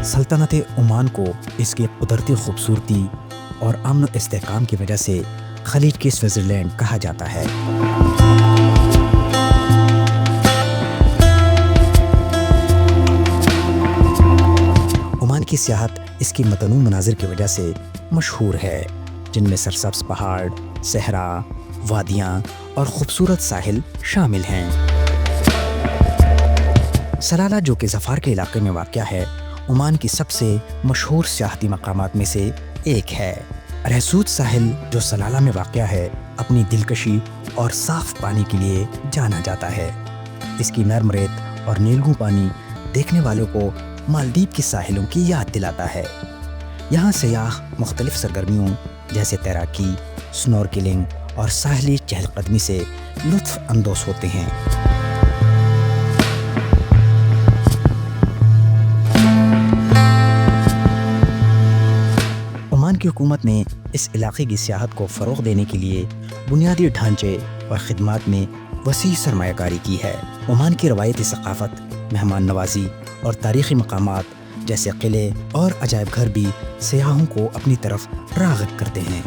سلطنت عمان کو اس کی قدرتی خوبصورتی اور امن و استحکام کی وجہ سے خلیج کی سوئٹزرلینڈ کہا جاتا ہے۔ عمان کی سیاحت اس کی متنوع مناظر کی وجہ سے مشہور ہے، جن میں سرسبز پہاڑ، صحرا، وادیاں اور خوبصورت ساحل شامل ہیں۔ سلالہ، جو کہ ظفار کے علاقے میں واقع ہے، عمان کی سب سے مشہور سیاحتی مقامات میں سے ایک ہے۔ رہسود ساحل، جو سلالہ میں واقع ہے، اپنی دلکشی اور صاف پانی کے لیے جانا جاتا ہے۔ اس کی نرم ریت اور نیلگوں پانی دیکھنے والوں کو مالدیپ کے ساحلوں کی یاد دلاتا ہے۔ یہاں سیاح مختلف سرگرمیوں جیسے تیراکی، سنورکلنگ اور ساحلی چہل قدمی سے لطف اندوز ہوتے ہیں۔ عمان کی حکومت نے اس علاقے کی سیاحت کو فروغ دینے کے لیے بنیادی ڈھانچے اور خدمات میں وسیع سرمایہ کاری کی ہے۔ عمان کی روایتی ثقافت، مہمان نوازی اور تاریخی مقامات جیسے قلعے اور عجائب گھر بھی سیاحوں کو اپنی طرف راغب کرتے ہیں۔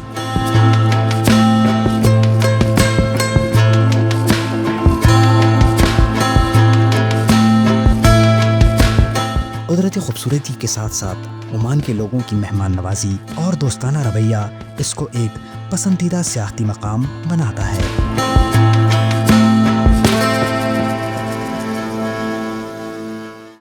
قدرتی خوبصورتی کے ساتھ ساتھ عمان کے لوگوں کی مہمان نوازی اور دوستانہ رویہ اس کو ایک پسندیدہ سیاحتی مقام بناتا ہے۔